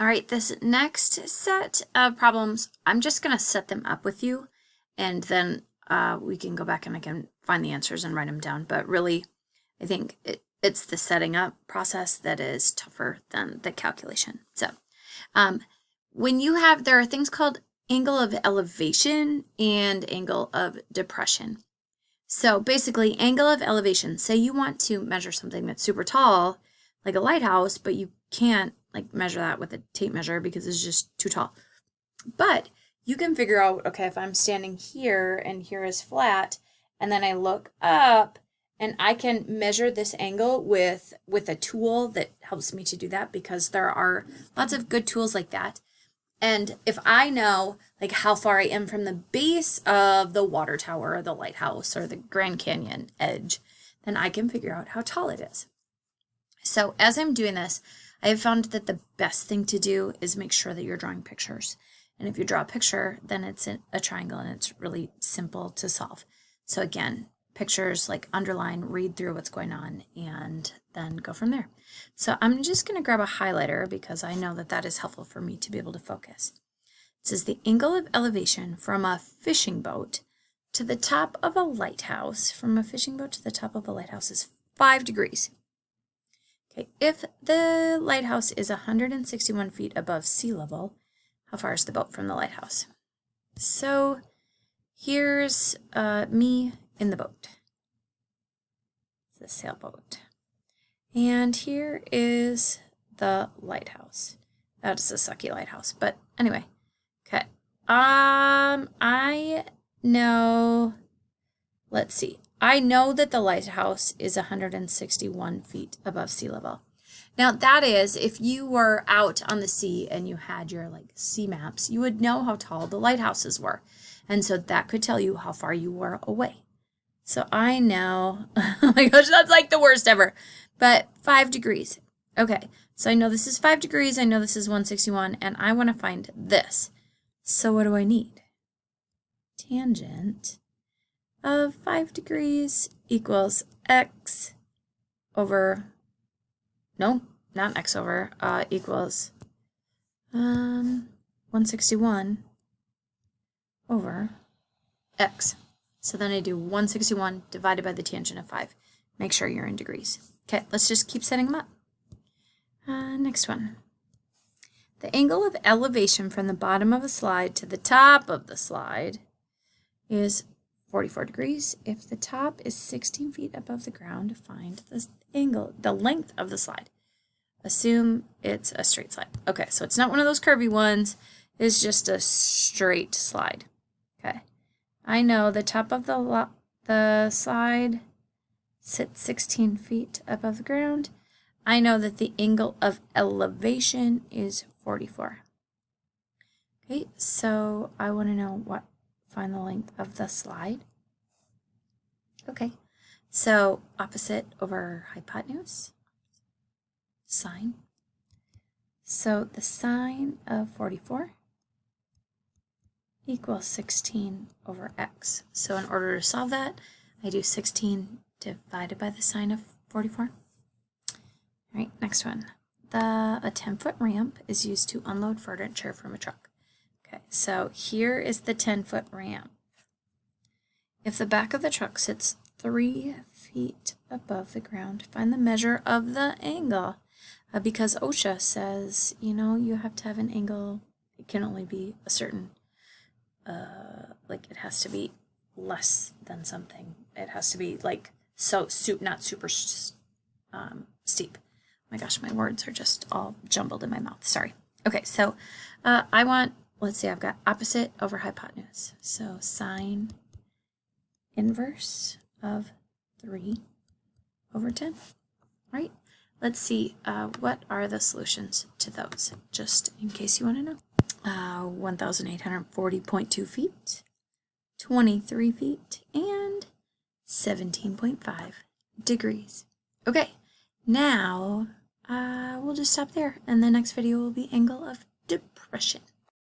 All right, this next set of problems, I'm just going to set them up with you, and then we can go back and I can find the answers and write them down. But really, I think it's the setting up process that is tougher than the calculation. So when you have, there are things called angle of elevation and angle of depression. So basically, angle of elevation, say you want to measure something that's super tall, like a lighthouse, but you can't like measure that with a tape measure because it's just too tall. But you can figure out, okay, if I'm standing here and here is flat, and then I look up and I can measure this angle with a tool that helps me to do that, because there are lots of good tools like that. And if I know like how far I am from the base of the water tower or the lighthouse or the Grand Canyon edge, then I can figure out how tall it is. So as I'm doing this, I have found that the best thing to do is make sure that you're drawing pictures. And if you draw a picture, then it's a triangle and it's really simple to solve. So again, pictures, like underline, read through what's going on, and then go from there. So I'm just going to grab a highlighter because I know that that is helpful for me to be able to focus. It says the angle of elevation from a fishing boat to the top of a lighthouse, from a fishing boat to the top of a lighthouse, is 5 degrees. Okay, if the lighthouse is 161 feet above sea level, how far is the boat from the lighthouse? So here's me in the boat. It's a sailboat. And here is the lighthouse. That is a sucky lighthouse, but anyway. Okay. I know, let's see. I know that the lighthouse is 161 feet above sea level. Now that is, if you were out on the sea and you had your like sea maps, you would know how tall the lighthouses were. And so that could tell you how far you were away. So I know, oh my gosh, that's like the worst ever, but 5 degrees. Okay, so I know this is 5 degrees, I know this is 161, and I want to find this. So what do I need? Tangent of 5 degrees equals x over, no, not x over, equals 161 over x. So then I do 161 divided by the tangent of 5. Make sure you're in degrees. Okay, let's just keep setting them up. Next one. The angle of elevation from the bottom of a slide to the top of the slide is 44 degrees. If the top is 16 feet above the ground, find the angle, the length of the slide. Assume it's a straight slide. Okay, so it's not one of those curvy ones. It's just a straight slide. Okay. I know the top of the slide sits 16 feet above the ground. I know that the angle of elevation is 44. Okay, so I want to know find the length of the slide. Okay, so opposite over hypotenuse, sine. So the sine of 44 equals 16 over x. So in order to solve that, I do 16 divided by the sine of 44. All right, next one. A 10-foot ramp is used to unload furniture from a truck. Okay, so here is the 10-foot ramp. If the back of the truck sits 3 feet above the ground, find the measure of the angle. Because OSHA says, you know, you have to have an angle, it can only be a certain like it has to be less than something. It has to be like not super steep. Oh my gosh, my words are just all jumbled in my mouth. Sorry. Okay, so I want, let's see, I've got opposite over hypotenuse. So sine inverse of 3 over 10. Right? Let's see, what are the solutions to those, just in case you want to know. 1,840.2 feet, 23 feet, and 17.5 degrees. Okay, now we'll just stop there, and the next video will be angle of depression.